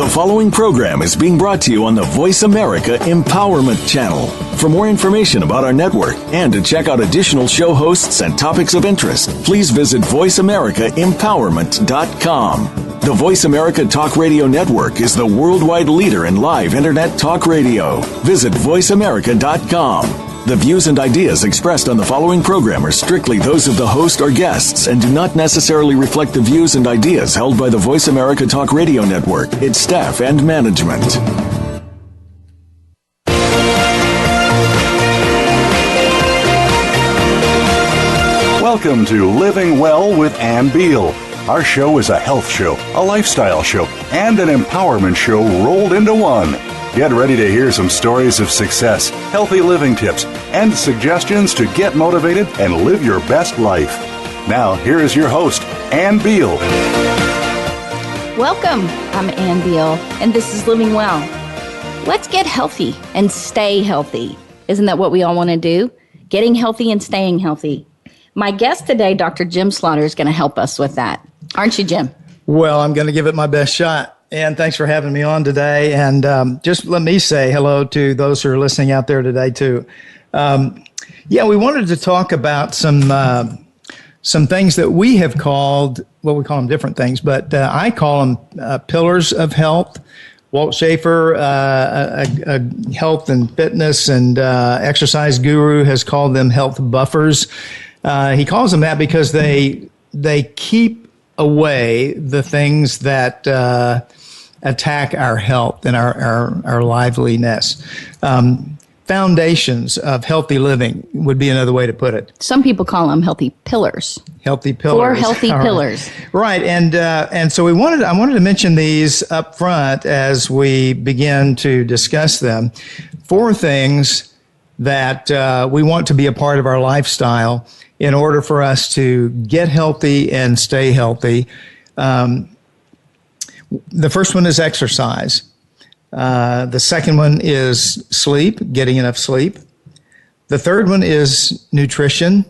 The following program is being brought to you on the Voice America Empowerment Channel. For more information about our network and to check out additional show hosts and topics of interest, please visit voiceamericaempowerment.com. The Voice America Talk Radio Network is the worldwide leader in live Internet talk radio. Visit voiceamerica.com. The views and ideas expressed on the following program are strictly those of the host or guests and do not necessarily reflect the views and ideas held by the Voice America Talk Radio Network, its staff, and management. Welcome to Living Well with Ann Beal. Our show is a health show, a lifestyle show, and an empowerment show rolled into one. Get ready to hear some stories of success, healthy living tips, and suggestions to get motivated and live your best life. Now, here is your host, Ann Beal. Welcome. I'm Ann Beal, and this is Living Well. Let's get healthy and stay healthy. Isn't that what we all want to do? Getting healthy and staying healthy. My guest today, Dr. Jim Slaughter, is going to help us with that. Aren't you, Jim? Well, I'm going to give it my best shot. And thanks for having me on today. And just let me say hello to those who are listening out there today, too. We wanted to talk about some things that we have called, well, we call them different things, but I call them pillars of health. Walt Schaefer, a health and fitness and exercise guru, has called them health buffers. He calls them that because they keep away the things that attack our health and our liveliness. Foundations of healthy living would be another way to put it. Some people call them healthy pillars. Healthy pillars. 4 healthy pillars. Right. And so I wanted to mention these up front as we begin to discuss them. 4 things that we want to be a part of our lifestyle in order for us to get healthy and stay healthy. The first one is exercise. The second one is sleep, getting enough sleep. The third one is nutrition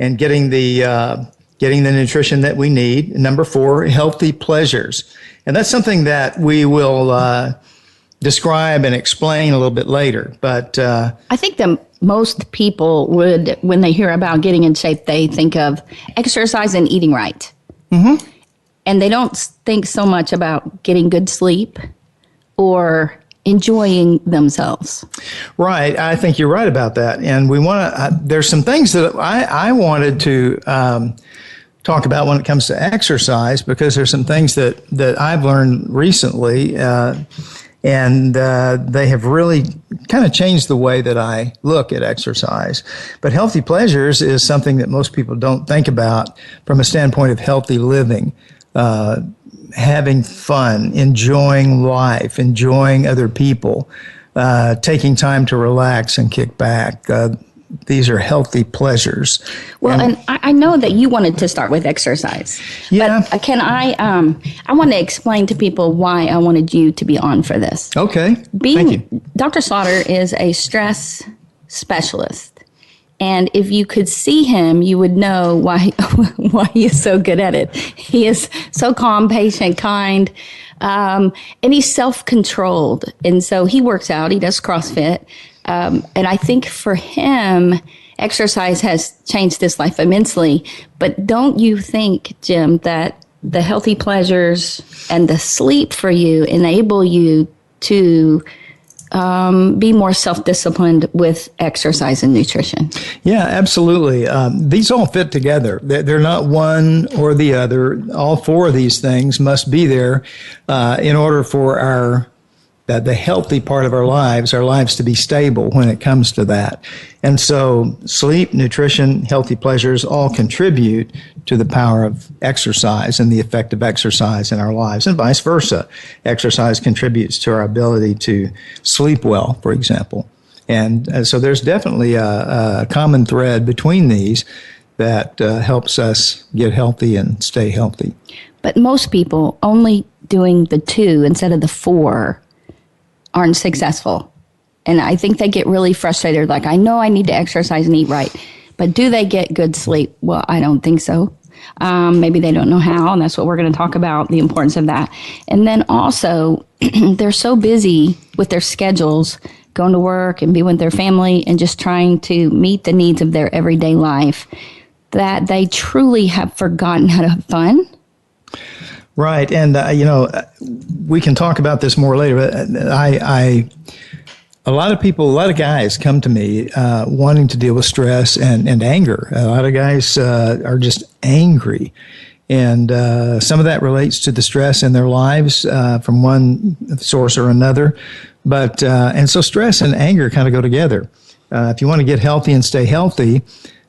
and getting the nutrition that we need. Number 4, healthy pleasures. And that's something that we will describe and explain a little bit later. But I think that most people would, when they hear about getting in shape, they think of exercise and eating right. Mm-hmm. And they don't think so much about getting good sleep or enjoying themselves. Right. I think you're right about that. And we want to, there's some things that I wanted to talk about when it comes to exercise, because there's some things that I've learned recently, and they have really kind of changed the way that I look at exercise. But healthy pleasures is something that most people don't think about from a standpoint of healthy living. Having fun, enjoying life, enjoying other people, taking time to relax and kick back. These are healthy pleasures. Well, and I know that you wanted to start with exercise. Yeah. But can I want to explain to people why I wanted you to be on for this. Okay. Thank you. Dr. Slaughter is a stress specialist. And if you could see him, you would know why he is so good at it. He is so calm, patient, kind, and he's self-controlled. And so he works out. He does CrossFit. And I think for him, exercise has changed his life immensely. But don't you think, Jim, that the healthy pleasures and the sleep for you enable you to be more self-disciplined with exercise and nutrition? Yeah, absolutely. These all fit together. They're not one or the other. All 4 of these things must be there in order for the healthy part of our lives to be stable when it comes to that. And so sleep, nutrition, healthy pleasures all contribute to the power of exercise and the effect of exercise in our lives, and vice versa. Exercise contributes to our ability to sleep well, for example. And so there's definitely a common thread between these that helps us get healthy and stay healthy. But most people only doing the 2 instead of the 4 aren't successful. And I think they get really frustrated. Like, I know I need to exercise and eat right, but do they get good sleep? Well, I don't think so. Maybe they don't know how, and that's what we're going to talk about, the importance of that. And then also, they're so busy with their schedules, going to work and being with their family and just trying to meet the needs of their everyday life, that they truly have forgotten how to have fun. Right. And, we can talk about this more later, but a lot of guys come to me wanting to deal with stress and anger. A lot of guys are just angry. And some of that relates to the stress in their lives from one source or another. But and so stress and anger kind of go together. If you want to get healthy and stay healthy,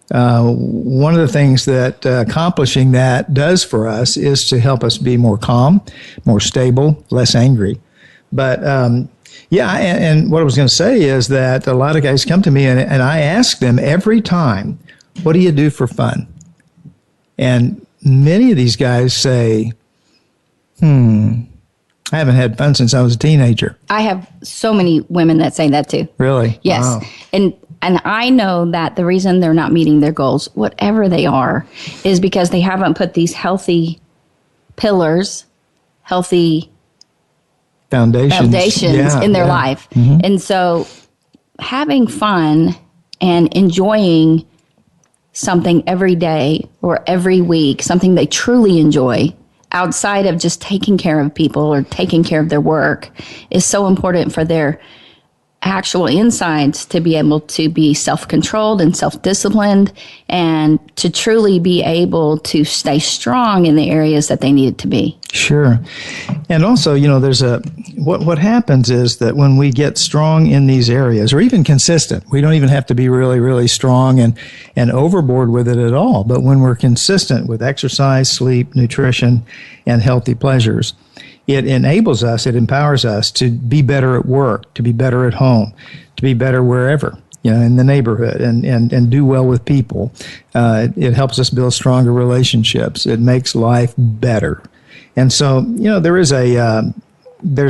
one of the things that accomplishing that does for us is to help us be more calm, more stable, less angry. But and what I was going to say is that a lot of guys come to me and I ask them every time, what do you do for fun? And many of these guys say, I haven't had fun since I was a teenager. I have so many women that say that too. Really? Yes. Wow. And I know that the reason they're not meeting their goals, whatever they are, is because they haven't put these healthy pillars, healthy foundations in their life. Mm-hmm. And so having fun and enjoying something every day or every week, something they truly enjoy outside of just taking care of people or taking care of their work, is so important for their actual insides to be able to be self-controlled and self-disciplined and to truly be able to stay strong in the areas that they need it to be. Sure. And also, there's what happens is that when we get strong in these areas, or even consistent, we don't even have to be really, really strong and overboard with it at all. But when we're consistent with exercise, sleep, nutrition, and healthy pleasures, it enables us, it empowers us to be better at work, to be better at home, to be better wherever, in the neighborhood and do well with people. It helps us build stronger relationships. It makes life better. And so, there's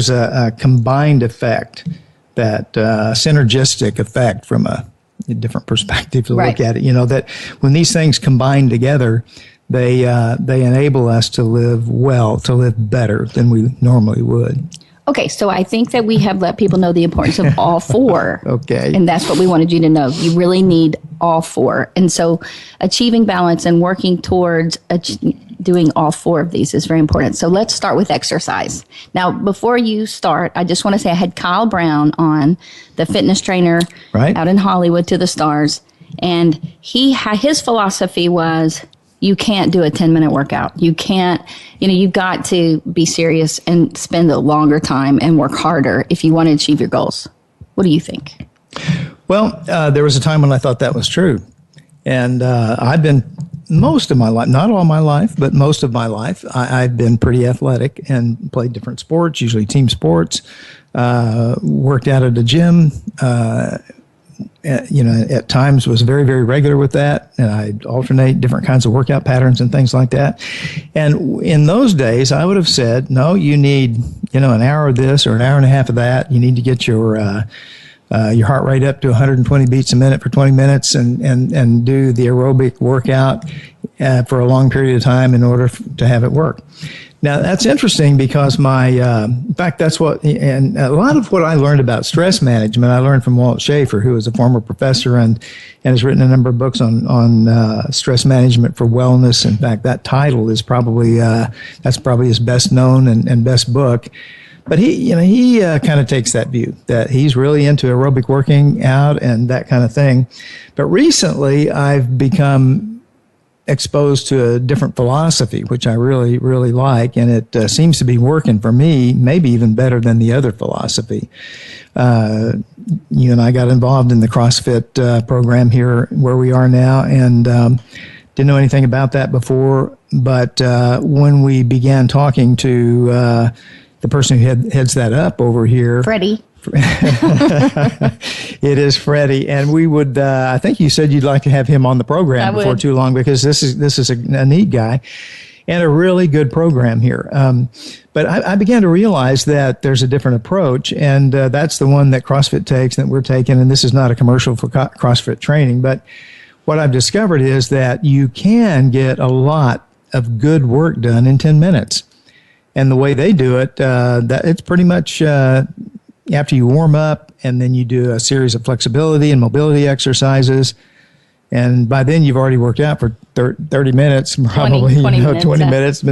a combined effect, that synergistic effect from a different perspective to look at it, that when these things combine together, they enable us to live well, to live better than we normally would. Okay, so I think that we have let people know the importance of all four. Okay. And that's what we wanted you to know. You really need all four. And so achieving balance and working towards doing all four of these is very important. So let's start with exercise. Now, before you start, I just want to say I had Kyle Brown on, the fitness trainer out in Hollywood to the stars. And his philosophy was, you can't do a 10-minute workout. You can't, you've got to be serious and spend a longer time and work harder if you want to achieve your goals. What do you think? Well, there was a time when I thought that was true. And I've been, most of my life, not all my life, but most of my life, I've been pretty athletic and played different sports, usually team sports, worked out at a gym, at times was very, very regular with that. And I'd alternate different kinds of workout patterns and things like that. And in those days, I would have said, no, you need, an hour of this or an hour and a half of that. You need to get your heart rate up to 120 beats a minute for 20 minutes and do the aerobic workout for a long period of time in order to have it work. Now, that's interesting because in fact, that's and a lot of what I learned about stress management, I learned from Walt Schaefer, who is a former professor and has written a number of books on stress management for wellness. In fact, that title is that's probably his best known and best book. But he kind of takes that view that he's really into aerobic working out and that kind of thing. But recently, I've become exposed to a different philosophy, which I really, really like, and it seems to be working for me, maybe even better than the other philosophy. You and I got involved in the CrossFit program here where we are now, and didn't know anything about that before, but when we began talking to the person who heads that up over here, Freddie. It is Freddie, and we would. I think you said you'd like to have him on the program before too long because this is a neat guy, and a really good program here. But I began to realize that there's a different approach, and that's the one that CrossFit takes, that we're taking. And this is not a commercial for CrossFit training, but what I've discovered is that you can get a lot of good work done in 10 minutes. And the way they do it, that it's pretty much after you warm up, and then you do a series of flexibility and mobility exercises. And by then you've already worked out for 30 minutes, probably 20 minutes, 20 minutes.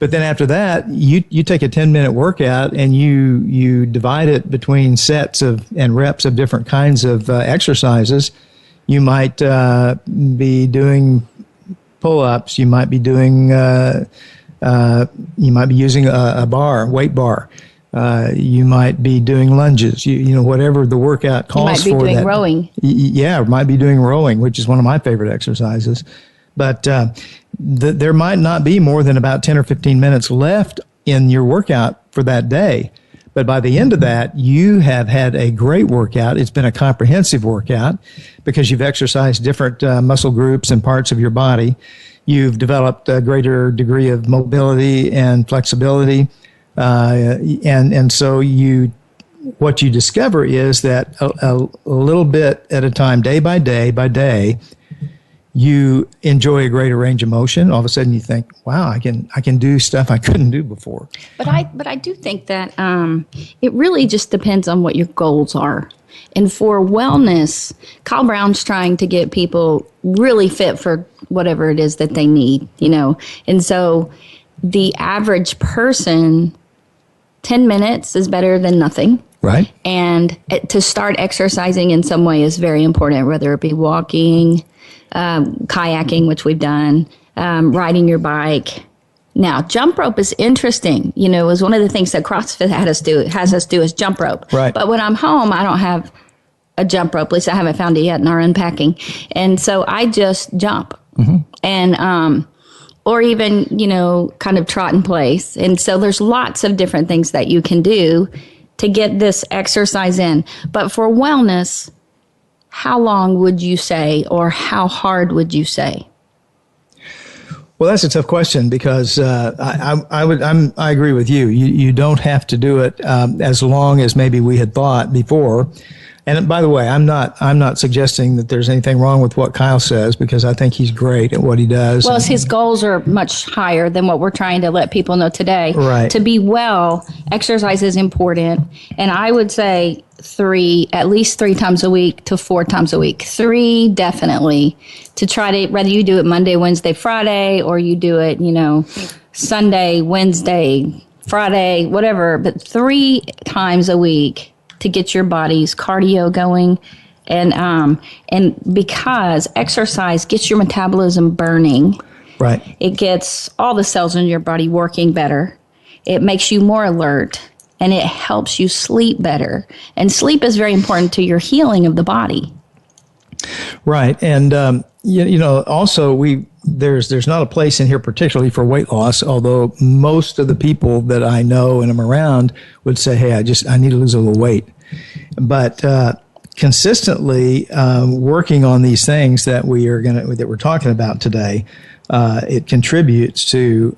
But then after that, you take a 10-minute workout and you divide it between sets and reps of different kinds of exercises. You might be doing pull-ups. You might be doing you might be using a weight bar. You might be doing lunges. You know, whatever the workout calls for. You might be doing that. Rowing. Yeah, might be doing rowing, which is one of my favorite exercises. But there might not be more than about 10 or 15 minutes left in your workout for that day. But by the end of that, you have had a great workout. It's been a comprehensive workout because you've exercised different muscle groups and parts of your body. You've developed a greater degree of mobility and flexibility. And so what you discover is that a little bit at a time, day by day, you enjoy a greater range of motion. All of a sudden you think, wow, I can do stuff I couldn't do before. But I do think that it really just depends on what your goals are. And for wellness, Kyle Brown's trying to get people really fit for whatever it is that they need, you know. And so the average person, 10 minutes is better than nothing. Right. And to start exercising in some way is very important, whether it be walking, kayaking, which we've done, riding your bike. Now, jump rope is interesting. You know, it was one of the things that CrossFit has us do is jump rope. Right. But when I'm home, I don't have a jump rope. At least I haven't found it yet in our unpacking. And so I just jump. Mm-hmm. And, or even, you know, kind of trot in place. And so there's lots of different things that you can do to get this exercise in. But for wellness, how long would you say, or how hard would you say? Well, that's a tough question because I agree with you. You don't have to do it as long as maybe we had thought before. And by the way, I'm not suggesting that there's anything wrong with what Kyle says because I think he's great at what he does. Well, his goals are much higher than what we're trying to let people know today. Right. To be well, exercise is important, and I would say at least 3 times a week to 4 times a week. 3 definitely, to try to, whether you do it Monday, Wednesday, Friday, or you do it, you know, Sunday, Wednesday, Friday, whatever, but 3 times a week to get your body's cardio going. And because exercise gets your metabolism burning. Right. It gets all the cells in your body working better. It makes you more alert, and it helps you sleep better. And sleep is very important to your healing of the body. Right. And, you know, also there's not a place in here particularly for weight loss, although most of the people that I know and am around would say, hey, I need to lose a little weight. But consistently working on these things that we're talking about today, it contributes to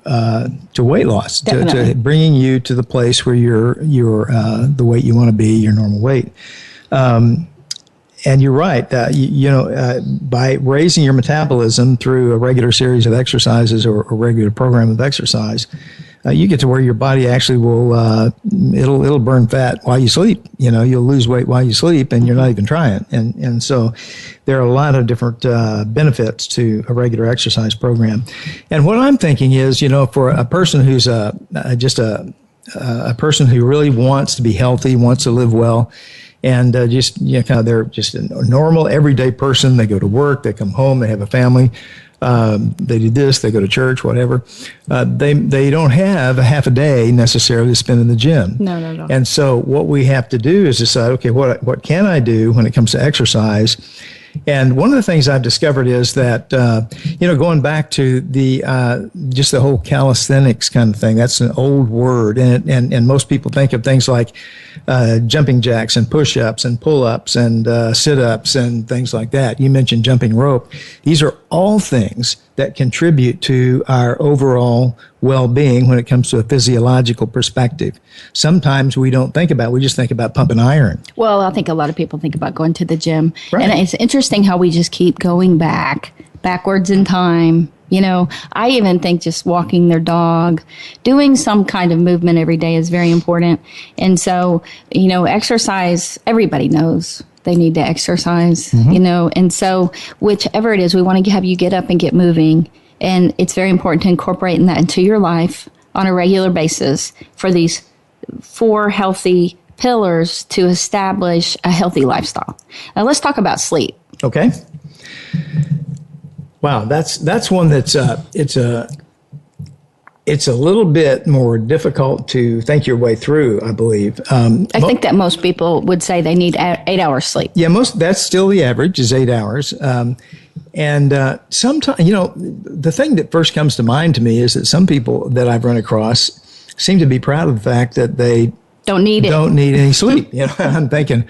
weight loss, to bringing you to the place where you're the weight you want to be, your normal weight. And you're right. By raising your metabolism through a regular series of exercises or a regular program of exercise, you get to where your body actually will it'll burn fat while you sleep. You know, you'll lose weight while you sleep, and you're not even trying. And so there are a lot of different benefits to a regular exercise program. And what I'm thinking is, you know, for a person who's just a person who really wants to be healthy, wants to live well. And they're just a normal, everyday person. They go to work, they come home, they have a family. They do this, they go to church, whatever. They don't have a half a day necessarily to spend in the gym. No. And so what we have to do is decide, okay, what can I do when it comes to exercise? And one of the things I've discovered is that, going back to just the whole calisthenics kind of thing, that's an old word. And most people think of things like jumping jacks and push-ups and pull-ups and sit-ups and things like that. You mentioned jumping rope. These are all things that contribute to our overall well-being when it comes to a physiological perspective. Sometimes we don't think about it. We just think about pumping iron. Well, I think a lot of people think about going to the gym. Right. And it's interesting how we just keep going backwards in time, I even think just walking their dog, doing some kind of movement every day is very important. And so, exercise, everybody knows they need to exercise, and so whichever it is, we want to have you get up and get moving. And it's very important to incorporate that into your life on a regular basis for these 4 healthy pillars to establish a healthy lifestyle. Now let's talk about sleep. Okay. Wow, that's one that's it's a little bit more difficult to think your way through, I believe. I think that most people would say they need 8 hours sleep. Yeah, that's still the average is 8 hours. And sometimes, the thing that first comes to mind to me is that some people that I've run across seem to be proud of the fact that they don't need any sleep. I'm thinking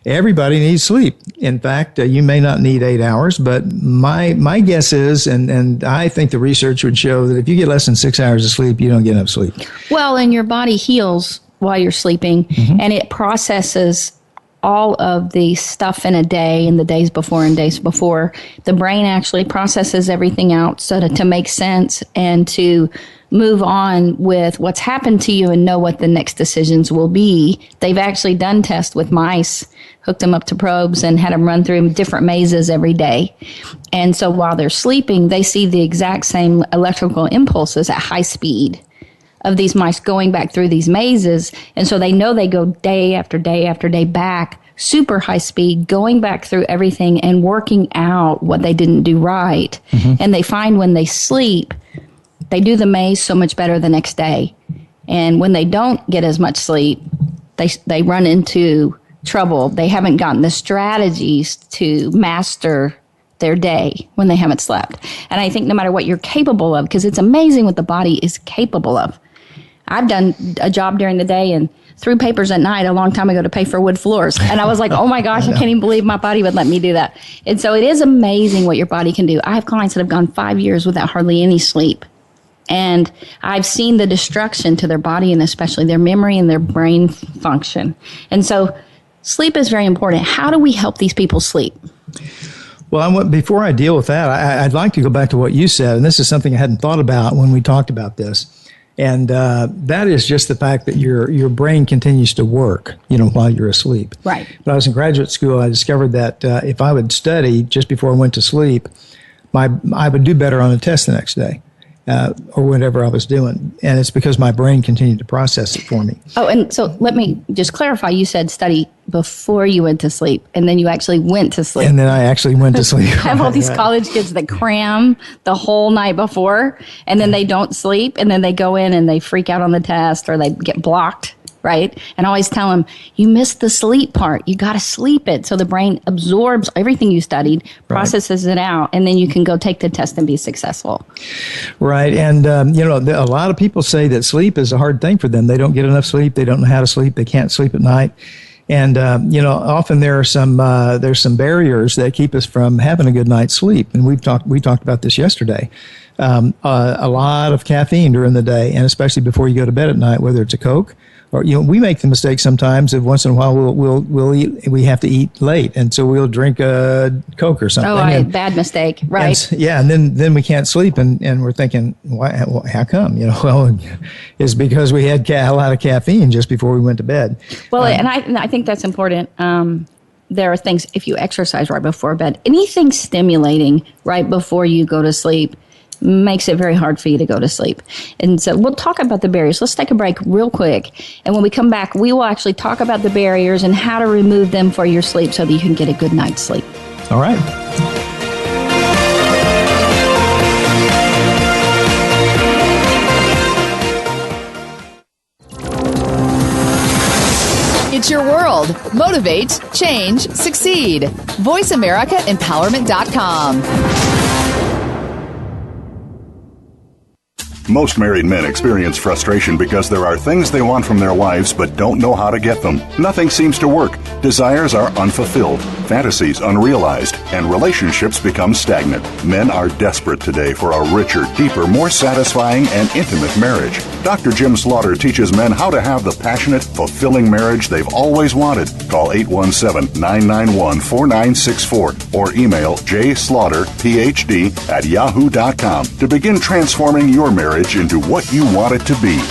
everybody needs sleep. In fact, you may not need 8 hours, but my guess is, and I think the research would show that if you get less than 6 hours of sleep, you don't get enough sleep. Well, and your body heals while you're sleeping, and it processes all of the stuff in a day and the days before and days before. The brain actually processes everything out so to make sense and to move on with what's happened to you and know what the next decisions will be. They've actually done tests with mice, hooked them up to probes and had them run through different mazes every day. And so while they're sleeping, they see the exact same electrical impulses at high speed of these mice going back through these mazes. And so they know they go day after day after day back, super high speed, going back through everything and working out what they didn't do right. And they find when they sleep, they do the maze so much better the next day. And when they don't get as much sleep, they run into trouble. They haven't gotten the strategies to master their day when they haven't slept. And I think no matter what you're capable of, because it's amazing what the body is capable of. I've done a job during the day and threw papers at night a long time ago to pay for wood floors. And I was like, oh my gosh, I can't even believe my body would let me do that. And so it is amazing what your body can do. I have clients that have gone 5 years without hardly any sleep. And I've seen the destruction to their body and especially their memory and their brain function. And so sleep is very important. How do we help these people sleep? Well, before I deal with that, I'd like to go back to what you said. And this is something I hadn't thought about when we talked about this. And that is just the fact that your brain continues to work, while you're asleep. Right. When I was in graduate school, I discovered that if I would study just before I went to sleep, I would do better on a test the next day. Or whatever I was doing. And it's because my brain continued to process it for me. Oh, and so let me just clarify. You said study before you went to sleep, and then you actually went to sleep. And then I actually went to sleep. I have all these college kids that cram the whole night before, and then they don't sleep, and then they go in and they freak out on the test, or they get blocked. Right? And I always tell them, you missed the sleep part. You got to sleep it. So the brain absorbs everything you studied, processes it out, and then you can go take the test and be successful. Right. And, a lot of people say that sleep is a hard thing for them. They don't get enough sleep. They don't know how to sleep. They can't sleep at night. And, often there's some barriers that keep us from having a good night's sleep. And we talked about this yesterday. A lot of caffeine during the day, and especially before you go to bed at night, whether it's a Coke, or we make the mistake sometimes of once in a while we'll eat. We have to eat late, and so we'll drink a Coke or something. Oh, bad mistake, right? And then we can't sleep, and we're thinking, why? How come? Well, it's because we had a lot of caffeine just before we went to bed. Well, and I think that's important. There are things, if you exercise right before bed, anything stimulating right before you go to sleep makes it very hard for you to go to sleep. And so we'll talk about the barriers. Let's take a break real quick. And when we come back, we will actually talk about the barriers and how to remove them for your sleep so that you can get a good night's sleep. All right. It's your world. Motivate, change, succeed. VoiceAmericaEmpowerment.com. Most married men experience frustration because there are things they want from their wives but don't know how to get them. Nothing seems to work. Desires are unfulfilled, fantasies unrealized, and relationships become stagnant. Men are desperate today for a richer, deeper, more satisfying, and intimate marriage. Dr. Jim Slaughter teaches men how to have the passionate, fulfilling marriage they've always wanted. Call 817-991-4964 or email jslaughterphd@yahoo.com to begin transforming your marriage into what you want it to be.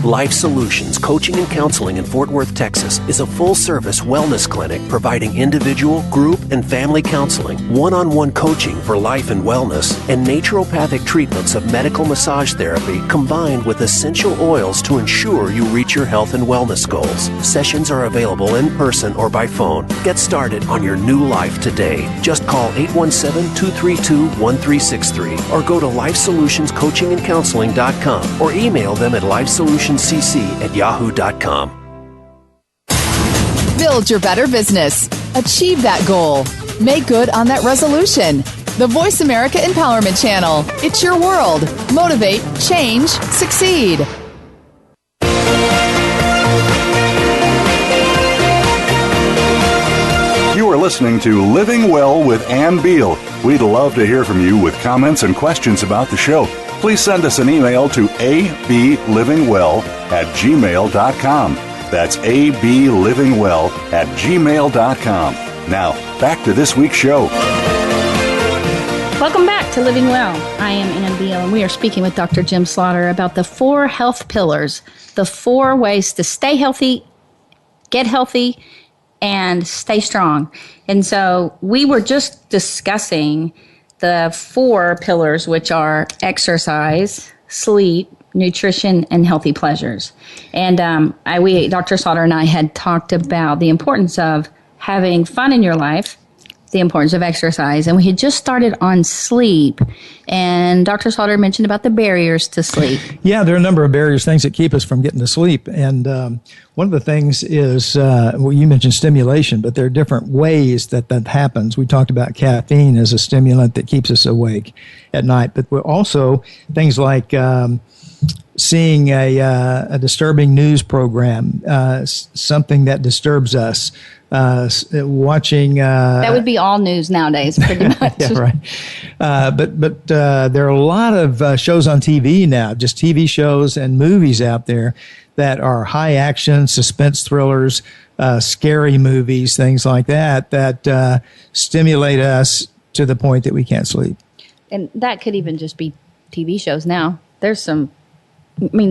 Life Solutions Coaching and Counseling in Fort Worth, Texas is a full-service wellness clinic providing individual, group, and family counseling, one-on-one coaching for life and wellness, and naturopathic treatments of medical massage therapy combined with essential oils to ensure you reach your health and wellness goals. Sessions are available in person or by phone. Get started on your new life today. Just call 817-232-1363 or go to LifeSolutionsCoachingandCounseling.com or email them at lifesolutionscc@yahoo.com. Build your better business. Achieve that goal. Make good on that resolution. The Voice America Empowerment Channel. It's your world. Motivate, change, succeed. You are listening to Living Well with Ann Beal. We'd love to hear from you with comments and questions about the show. Please send us an email to ablivingwell@gmail.com. That's ablivingwell@gmail.com. Now, back to this week's show. Welcome back to Living Well. I am Ann Beal, and we are speaking with Dr. Jim Slaughter about the 4 health pillars, the 4 ways to stay healthy, get healthy, and stay strong. And so we were just discussing the 4 pillars, which are exercise, sleep, nutrition, and healthy pleasures. And Dr. Slaughter and I had talked about the importance of having fun in your life, the importance of exercise, and we had just started on sleep. And Dr. Slaughter mentioned about the barriers to sleep. Yeah, there are a number of barriers, things that keep us from getting to sleep. And one of the things is, you mentioned stimulation, but there are different ways that happens. We talked about caffeine as a stimulant that keeps us awake at night, but we're also things like seeing a disturbing news program, something that disturbs us, watching. That would be all news nowadays, pretty much. Yeah, right. But there are a lot of shows on TV now, just TV shows and movies out there that are high action, suspense thrillers, scary movies, things like that stimulate us to the point that we can't sleep. And that could even just be TV shows now. There's some,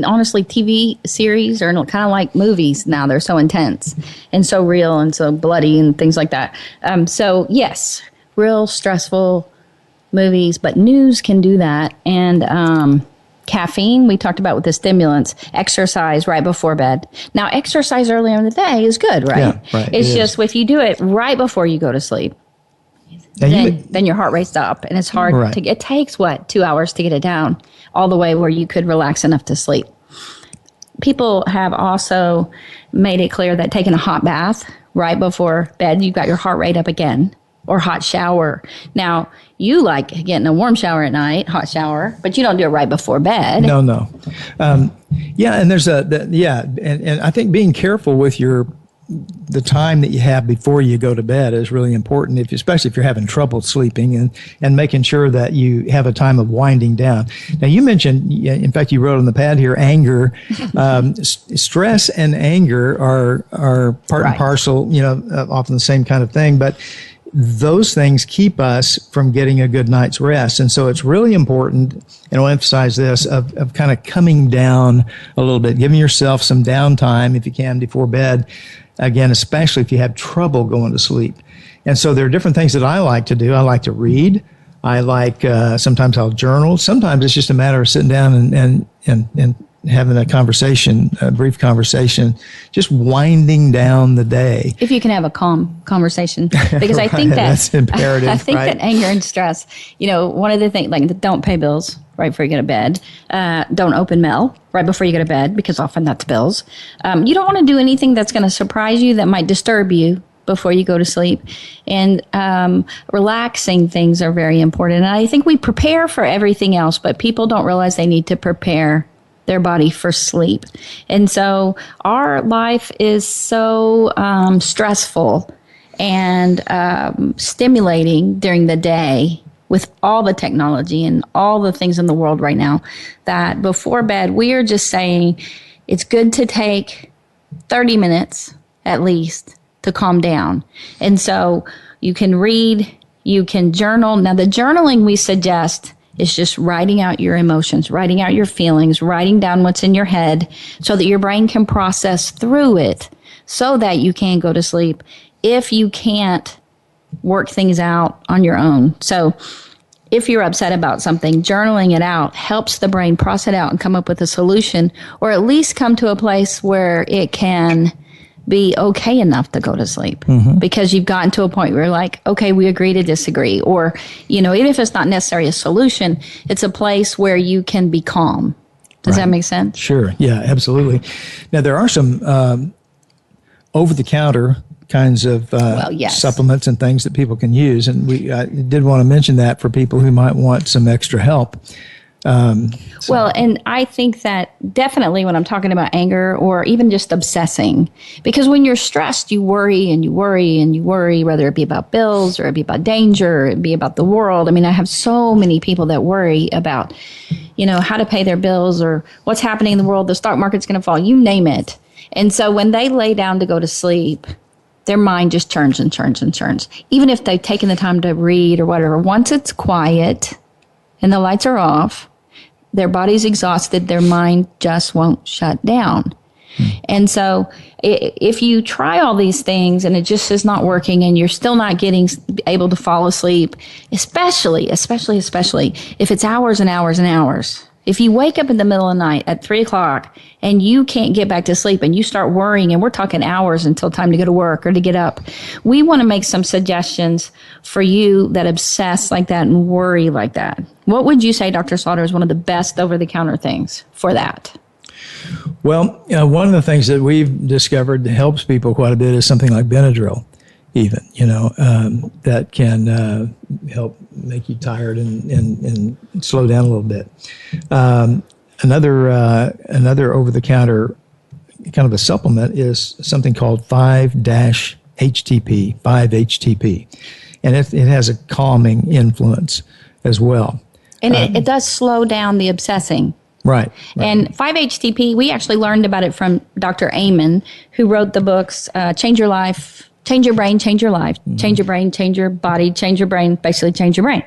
honestly, TV series are kind of like movies now. They're so intense and so real and so bloody and things like that. So, yes, real stressful movies, but news can do that. And caffeine, we talked about with the stimulants, exercise right before bed. Now, exercise earlier in the day is good, right? Yeah, right. It's just if you do it right before you go to sleep, then your heart rate's up, and it's hard right. it takes 2 hours to get it down all the way where you could relax enough to sleep. People have also made it clear that taking a hot bath right before bed, you've got your heart rate up again, or hot shower. Now, you like getting a warm shower at night, hot shower, but you don't do it right before bed. No. Yeah, and there's and I think being careful with the time that you have before you go to bed is really important, especially if you're having trouble sleeping, and making sure that you have a time of winding down. Now, you mentioned, in fact, you wrote on the pad here, anger. Stress and anger are part and parcel, often the same kind of thing, but those things keep us from getting a good night's rest. And so it's really important, and I'll emphasize this, of kind of coming down a little bit, giving yourself some downtime if you can before bed. Again, especially if you have trouble going to sleep. And so there are different things that I like to do. I like to read. I like, sometimes I'll journal. Sometimes it's just a matter of sitting down and having a conversation, a brief conversation, just winding down the day. If you can have a calm conversation, because I think that's imperative. I think that anger and stress, one of the things, like, don't pay bills right before you go to bed. Don't open mail right before you go to bed, because often that's bills. You don't want to do anything that's going to surprise you, that might disturb you before you go to sleep. And relaxing things are very important. And I think we prepare for everything else, but people don't realize they need to prepare their body for sleep. And so our life is so stressful and stimulating during the day with all the technology and all the things in the world right now, that before bed, we are just saying it's good to take 30 minutes at least to calm down. And so you can read, you can journal. Now, the journaling we suggest is just writing out your emotions, writing out your feelings, writing down what's in your head so that your brain can process through it so that you can go to sleep if you can't work things out on your own. So if you're upset about something, journaling it out helps the brain process it out and come up with a solution, or at least come to a place where it can be okay enough to go to sleep, because you've gotten to a point where you're like, okay, we agree to disagree. Or, even if it's not necessarily a solution, it's a place where you can be calm. Does that make sense? Sure. Yeah, absolutely. Now, there are some over-the-counter kinds of supplements and things that people can use. And I did want to mention that for people who might want some extra help. Well, and I think that definitely when I'm talking about anger or even just obsessing, because when you're stressed, you worry and you worry and you worry, whether it be about bills or it be about danger, or it be about the world. I mean, I have so many people that worry about, how to pay their bills or what's happening in the world. The stock market's going to fall, you name it. And so when they lay down to go to sleep, their mind just churns and churns and churns. Even if they've taken the time to read or whatever, once it's quiet and the lights are off, their body's exhausted, their mind just won't shut down. And so if you try all these things and it just is not working and you're still not able to fall asleep, especially if it's hours and hours and hours. If you wake up in the middle of the night at 3 o'clock and you can't get back to sleep and you start worrying, and we're talking hours until time to go to work or to get up, we want to make some suggestions for you that obsess like that and worry like that. What would you say, Dr. Slaughter, is one of the best over-the-counter things for that? Well, one of the things that we've discovered that helps people quite a bit is something like Benadryl, even, that can help make you tired and slow down a little bit. Another over-the-counter kind of a supplement is something called 5-HTP, 5-HTP. And it has a calming influence as well. And it does slow down the obsessing. Right. And 5-HTP, we actually learned about it from Dr. Amen, who wrote the books Change Your Life, Change Your Brain, Change Your Life, Change Your Brain, Change Your Body, Change Your Brain, basically change your brain.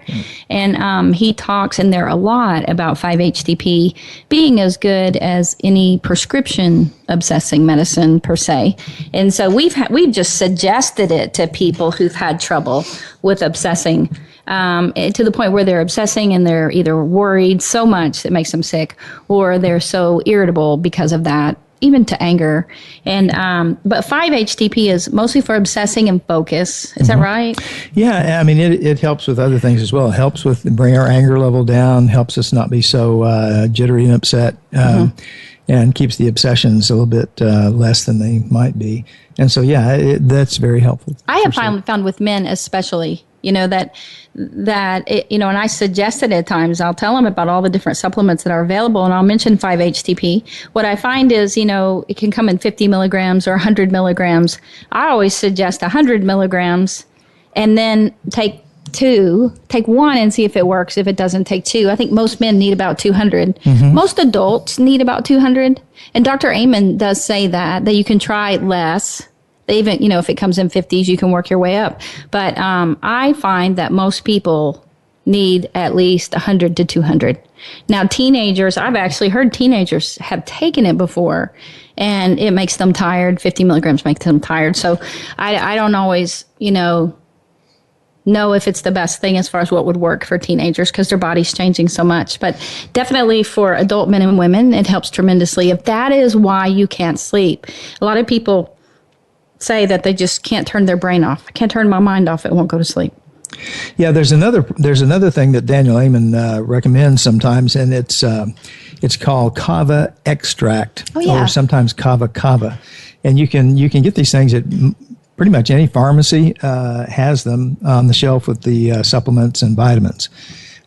And he talks in there a lot about 5-HTP being as good as any prescription obsessing medicine per se. And so we've just suggested it to people who've had trouble with obsessing, to the point where they're obsessing and they're either worried so much that makes them sick, or they're so irritable because of that, even to anger. And but 5-HTP is mostly for obsessing and focus. Is that right? Yeah, I mean, it helps with other things as well. It helps with bring our anger level down, helps us not be so jittery and upset, and keeps the obsessions a little bit less than they might be. And so, that's very helpful. I have found with men especially, that it, and I suggest it at times. I'll tell them about all the different supplements that are available, and I'll mention 5-HTP. What I find is, it can come in 50 milligrams or 100 milligrams. I always suggest 100 milligrams, and then take one and see if it works. If it doesn't, take 2. I think most men need about 200. Most adults need about 200. And Dr. Amen does say that you can try less. They even, if it comes in 50s, you can work your way up. But I find that most people need at least 100 to 200. Now, teenagers, I've actually heard teenagers have taken it before, and it makes them tired. 50 milligrams makes them tired. So I don't always, know if it's the best thing as far as what would work for teenagers, because their body's changing so much. But definitely for adult men and women, it helps tremendously. If that is why you can't sleep, a lot of people say that they just can't turn their brain off. I can't turn my mind off. It won't go to sleep. Yeah, there's another thing that Daniel Amen recommends sometimes, and it's called kava extract, or sometimes kava. And you can get these things at pretty much any pharmacy has them on the shelf with the supplements and vitamins.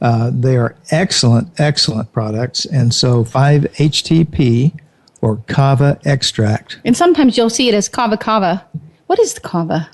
They are excellent products. And so 5-HTP or kava extract. And sometimes you'll see it as kava. What is the kava?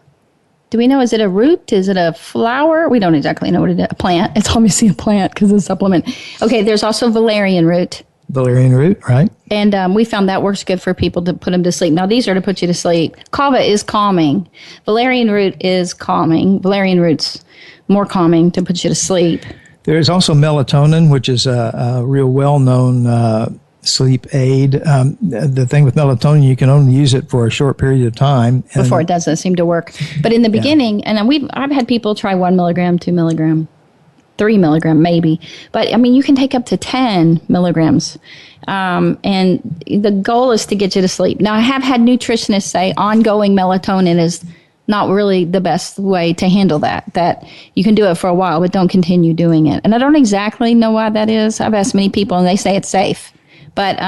Do we know? Is it a root? Is it a flower? We don't exactly know what it is. A plant. It's obviously a plant because it's a supplement. Okay, there's also valerian root. Valerian root, right? And we found that works good for people to put them to sleep. Now, these are to put you to sleep. Kava is calming. Valerian root is calming. Valerian root's more calming to put you to sleep. There's also melatonin, which is a real well-known sleep aid. The thing with melatonin, you can only use it for a short period of time. Before it doesn't seem to work. But in the beginning, and I've had people try 1 milligram, 2 milligram, 3 milligram maybe. But, I mean, you can take up to 10 milligrams. And the goal is to get you to sleep. Now, I have had nutritionists say ongoing melatonin is not really the best way to handle that you can do it for a while, but don't continue doing it. And I don't exactly know why that is. I've asked many people, and they say it's safe. But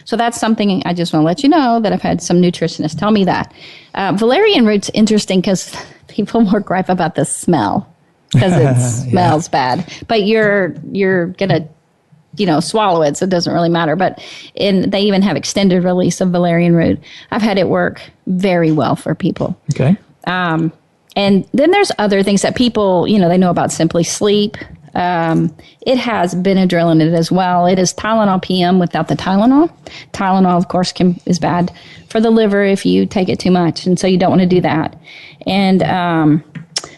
so that's something I just want to let you know that I've had some nutritionists tell me that. Valerian root's interesting because people more gripe about the smell because it smells bad. But you're going to, swallow it, so it doesn't really matter. But they even have extended release of valerian root. I've had it work very well for people. Okay. And then there's other things that people, they know about Simply Sleep. It has Benadryl in it as well. It is Tylenol PM without the Tylenol. Tylenol, of course, is bad for the liver if you take it too much, and so you don't want to do that. And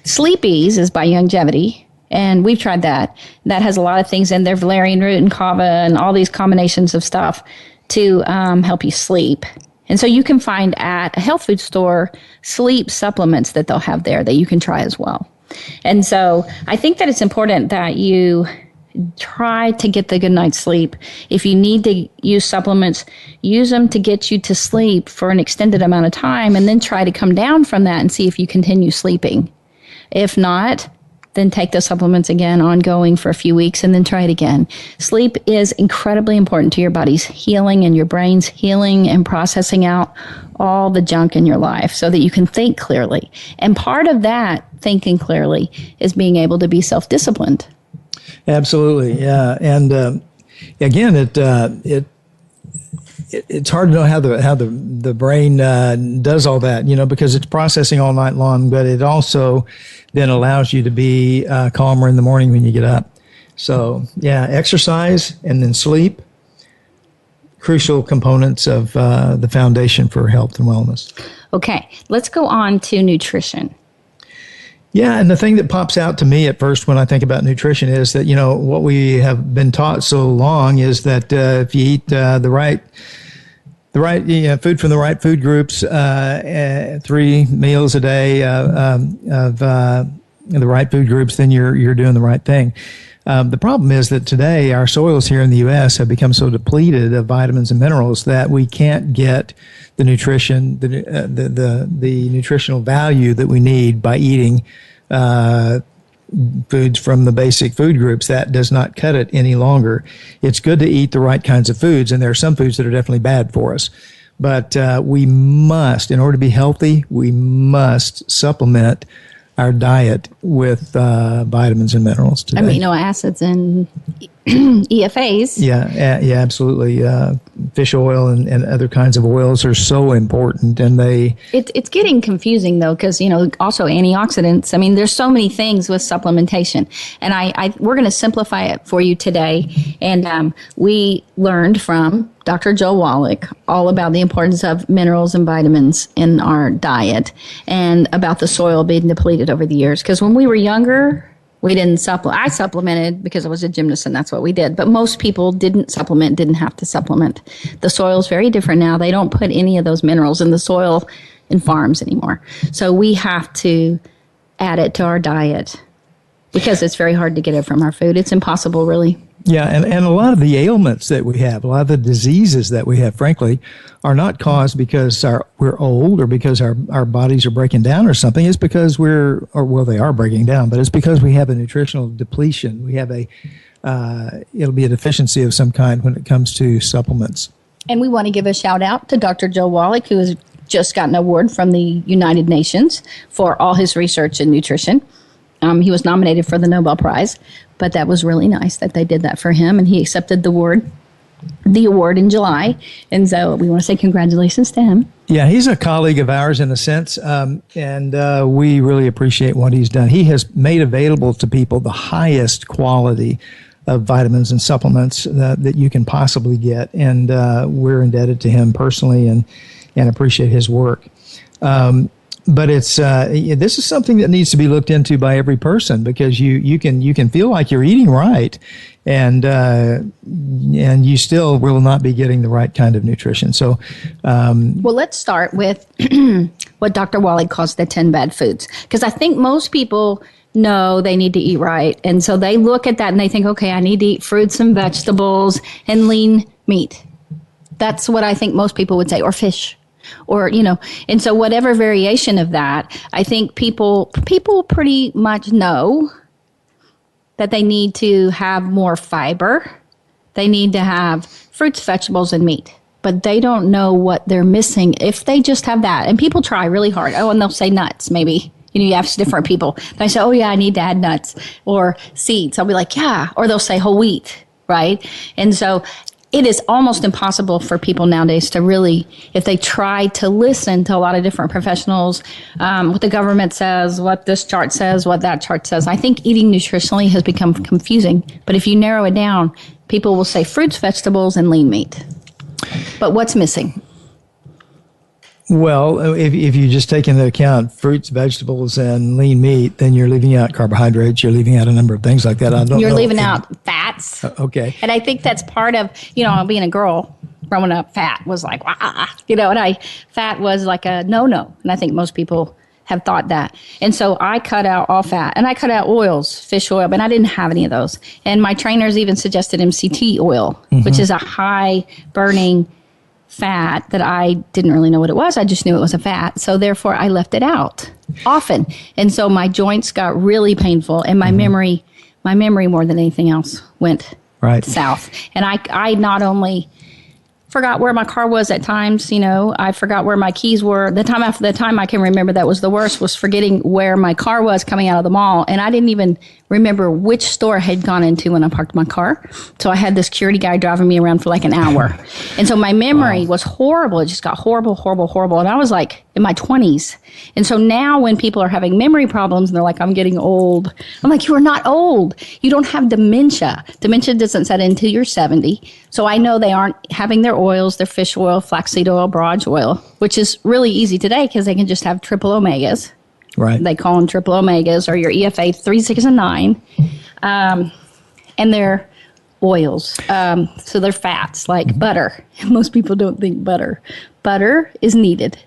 Sleepies is by Longevity, and we've tried that. That has a lot of things in there, valerian root and kava and all these combinations of stuff to help you sleep. And so you can find at a health food store sleep supplements that they'll have there that you can try as well. And so I think that it's important that you try to get the good night's sleep. If you need to use supplements, use them to get you to sleep for an extended amount of time, and then try to come down from that and see if you continue sleeping. If not, then take the supplements again ongoing for a few weeks and then try it again. Sleep is incredibly important to your body's healing and your brain's healing and processing out all the junk in your life so that you can think clearly. And part of that thinking clearly is being able to be self-disciplined. Absolutely, yeah. And again, it's hard to know how the brain does all that, because it's processing all night long, but it also then allows you to be calmer in the morning when you get up. So, yeah, exercise and then sleep, crucial components of the foundation for health and wellness. Okay, let's go on to nutrition. Yeah, and the thing that pops out to me at first when I think about nutrition is that, what we have been taught so long is that if you eat the right food from the right food groups, 3 meals a day of the right food groups, then you're doing the right thing. The problem is that today our soils here in the U.S. have become so depleted of vitamins and minerals that we can't get the nutrition, the nutritional value that we need by eating foods from the basic food groups. That does not cut it any longer. It's good to eat the right kinds of foods, and there are some foods that are definitely bad for us. But we must, in order to be healthy, we must supplement our diet with vitamins and minerals today. Amino acids and EFAs. Yeah, absolutely. Fish oil and other kinds of oils are so important, and it's getting confusing though, because also antioxidants. There's so many things with supplementation, and we're going to simplify it for you today. And we learned from Dr. Joe Wallach all about the importance of minerals and vitamins in our diet, and about the soil being depleted over the years. Because when we were younger, we didn't supplement. I supplemented because I was a gymnast, and that's what we did. But most people didn't have to supplement. The soil's very different now. They don't put any of those minerals in the soil in farms anymore. So we have to add it to our diet because it's very hard to get it from our food. It's impossible, really. Yeah, and a lot of the ailments that we have, a lot of the diseases that we have, frankly, are not caused because we're old or because our bodies are breaking down or something. It's because they are breaking down, but it's because we have a nutritional depletion. We have it'll be a deficiency of some kind when it comes to supplements. And we want to give a shout out to Dr. Joe Wallach, who is just got an award from the United Nations for all his research in nutrition. He was nominated for the Nobel Prize, but that was really nice that they did that for him, and he accepted the award in July. And so we want to say congratulations to him. Yeah, he's a colleague of ours in a sense, and we really appreciate what he's done. He has made available to people the highest quality of vitamins and supplements that you can possibly get, and we're indebted to him personally and appreciate his work. But it's this is something that needs to be looked into by every person, because you can feel like you're eating right, and you still will not be getting the right kind of nutrition. So, well, let's start with what Dr. Wally calls the 10 bad foods, because I think most people know they need to eat right, and so they look at that and they think, okay, I need to eat fruits and vegetables and lean meat. That's what I think most people would say, or fish. Or, and so whatever variation of that, I think people pretty much know that they need to have more fiber. They need to have fruits, vegetables, and meat. But they don't know what they're missing if they just have that. And people try really hard. Oh, and they'll say nuts, maybe. You ask different people. They say, oh, yeah, I need to add nuts or seeds. I'll be like, yeah. Or they'll say whole wheat, right? And so it is almost impossible for people nowadays to really, if they try to listen to a lot of different professionals, what the government says, what this chart says, what that chart says. I think eating nutritionally has become confusing. But if you narrow it down, people will say fruits, vegetables, and lean meat. But what's missing? Well, if you just take into account fruits, vegetables, and lean meat, then you're leaving out carbohydrates. You're leaving out a number of things like that. You're leaving out fats. Okay. And I think that's part of, being a girl growing up, fat was like, fat was like a no-no. And I think most people have thought that. And so I cut out all fat, and I cut out oils, fish oil, but I didn't have any of those. And my trainers even suggested MCT oil, which is a high burning fat that I didn't really know what it was. I just knew it was a fat. So therefore I left it out often. And so my joints got really painful, and my memory more than anything else went south. And I not only forgot where my car was at times, I forgot where my keys were. The time I can remember that was the worst was forgetting where my car was coming out of the mall. And I didn't even remember which store I had gone into when I parked my car. So I had this security guy driving me around for like an hour. And so my memory was horrible. It just got horrible, horrible, horrible. And I was like in my 20s. And so now when people are having memory problems and they're like, I'm getting old, I'm like, you are not old. You don't have dementia. Dementia doesn't set in until you're 70. So I know they aren't having their oils, their fish oil, flaxseed oil, borage oil, which is really easy today because they can just have triple omegas. Right. They call them triple omegas, or your EFA 3, 6, and 9. And they're oils. So they're fats like butter. Most people don't think butter. Butter is needed.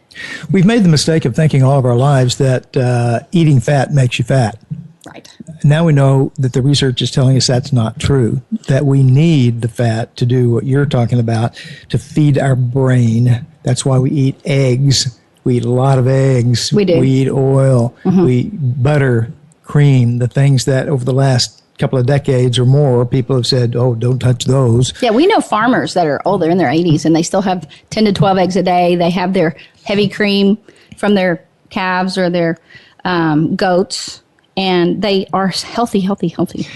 We've made the mistake of thinking all of our lives that eating fat makes you fat. Right. Now we know that the research is telling us that's not true, that we need the fat to do what you're talking about, to feed our brain. That's why we eat eggs. We eat a lot of eggs. We do. We eat oil. We eat butter, cream, the things that over the last couple of decades or more, people have said, oh, don't touch those. Yeah, we know farmers that are older, in their 80s, and they still have 10 to 12 eggs a day. They have their heavy cream from their calves or their goats, and they are healthy,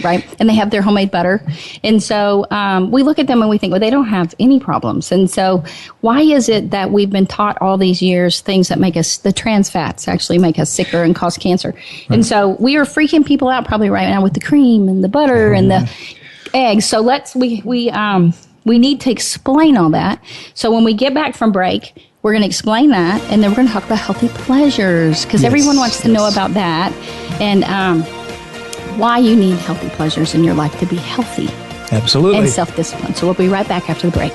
right? And they have their homemade butter. And so we look at them and we think, well, they don't have any problems. And so why is it that we've been taught all these years things that make us, the trans fats actually make us sicker and cause cancer? Right. And so we are freaking people out probably right now with the cream and the butter and the eggs. So we need to explain all that. So when we get back from break, we're going to explain that, and then we're going to talk about healthy pleasures, because everyone wants to know about that, and why you need healthy pleasures in your life to be healthy. Absolutely. And self-discipline. So we'll be right back after the break.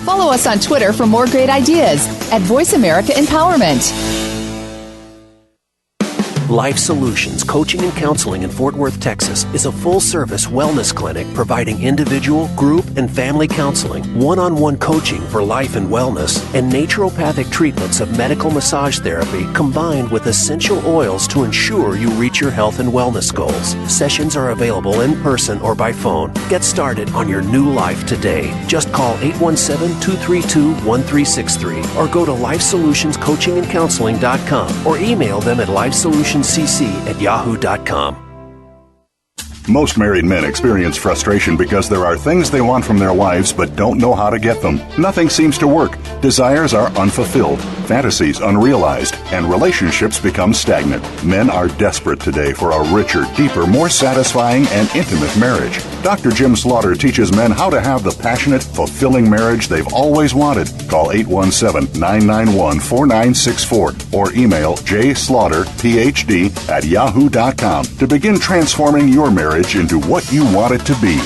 Follow us on Twitter for more great ideas at Voice America Empowerment. Life Solutions Coaching and Counseling in Fort Worth, Texas is a full-service wellness clinic providing individual, group, and family counseling, one-on-one coaching for life and wellness, and naturopathic treatments of medical massage therapy combined with essential oils to ensure you reach your health and wellness goals. Sessions are available in person or by phone. Get started on your new life today. Just call 817-232-1363 or go to LifeSolutionsCoachingandCounseling.com or email them at LifeSolutionsCC@yahoo.com. Most married men experience frustration because there are things they want from their wives but don't know how to get them. Nothing seems to work. Desires are unfulfilled, fantasies unrealized, and relationships become stagnant. Men are desperate today for a richer, deeper, more satisfying, and intimate marriage. Dr. Jim Slaughter teaches men how to have the passionate, fulfilling marriage they've always wanted. Call 817-991-4964 or email jslaughterphd@yahoo.com to begin transforming your marriage into what you want it to be.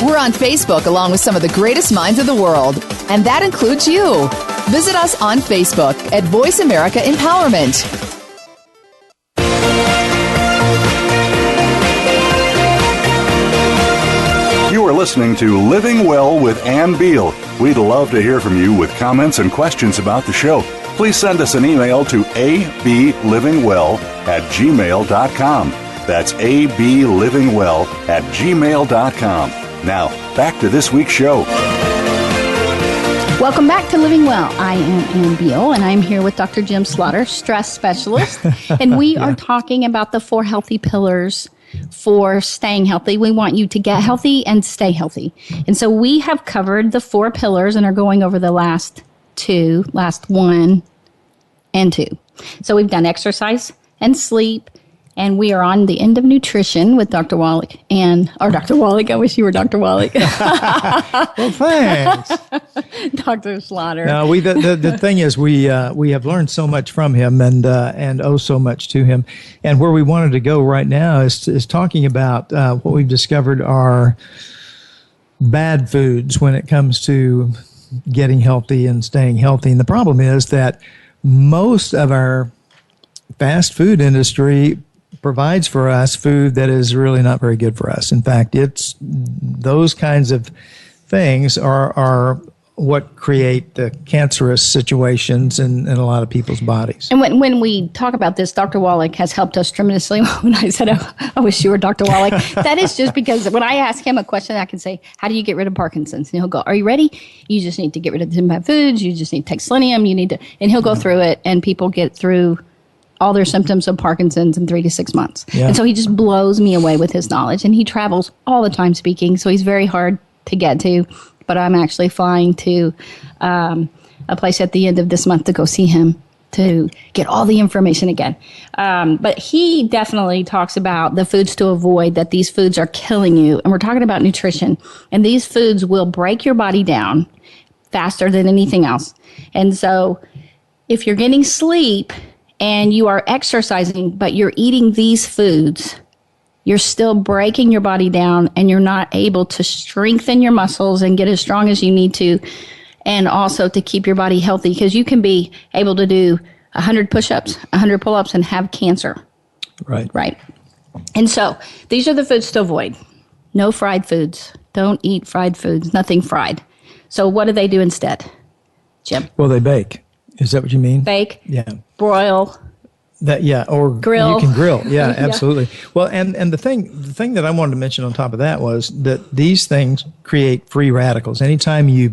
We're on Facebook along with some of the greatest minds of the world, and that includes you. Visit us on Facebook at Voice America Empowerment. You are listening to Living Well with Ann Beal. We'd love to hear from you with comments and questions about the show. Please send us an email to ablivingwell@gmail.com. That's ablivingwell@gmail.com. Now, back to this week's show. Welcome back to Living Well. I am Ann Beal, and I'm here with Dr. Jim Slaughter, stress specialist. And we are talking about the 4 healthy pillars for staying healthy. We want you to get healthy and stay healthy. And so we have covered the 4 pillars and are going over the last 1 and 2. So we've done exercise and sleep, and we are on the end of nutrition with Dr. Wallach or Dr. Wallach. I wish you were Dr. Wallach. Well, thanks. Dr. Slaughter. No, the thing is, we have learned so much from him and owe so much to him. And where we wanted to go right now is talking about what we've discovered are bad foods when it comes to getting healthy and staying healthy. And the problem is that most of our fast food industry provides for us food that is really not very good for us. In fact, it's those kinds of things are what create the cancerous situations in a lot of people's bodies. And when we talk about this, Dr. Wallach has helped us tremendously. When I said, I wish you were Dr. Wallach, that is just because when I ask him a question, I can say, how do you get rid of Parkinson's? And he'll go, are you ready? You just need to get rid of the bad foods. You just need to take selenium. And he'll go through it, and people get through all their symptoms of Parkinson's in 3 to 6 months. Yeah. And so he just blows me away with his knowledge. And he travels all the time speaking, so he's very hard to get to. But I'm actually flying to a place at the end of this month to go see him to get all the information again. But he definitely talks about the foods to avoid, that these foods are killing you. And we're talking about nutrition. And these foods will break your body down faster than anything else. And so if you're getting sleep and you are exercising, but you're eating these foods, you're still breaking your body down, and you're not able to strengthen your muscles and get as strong as you need to, and also to keep your body healthy, because you can be able to do 100 push-ups, 100 pull-ups, and have cancer. Right. Right. And so these are the foods to avoid. No fried foods. Don't eat fried foods. Nothing fried. So what do they do instead, Jim? Well, they bake. Is that what you mean? Bake. Yeah. Broil. Or grill. You can grill. Yeah, absolutely. Well, and the thing that I wanted to mention on top of that was that these things create free radicals. Anytime you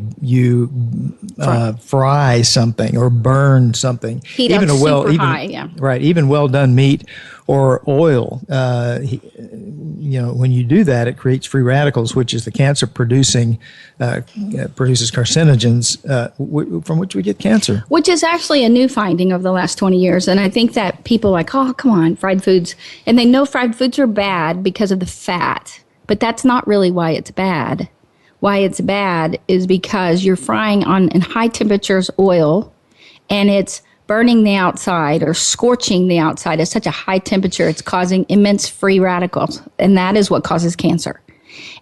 fry something or burn something, heat even up super high, yeah. Right, even well done meat or oil, when you do that, it creates free radicals, which is the cancer produces carcinogens from which we get cancer. Which is actually a new finding of the last 20 years. And I think that people are like, oh, come on, fried foods. And they know fried foods are bad because of the fat. But that's not really why it's bad. Why it's bad is because you're frying in high temperatures oil, and it's burning the outside or scorching the outside at such a high temperature, it's causing immense free radicals. And that is what causes cancer.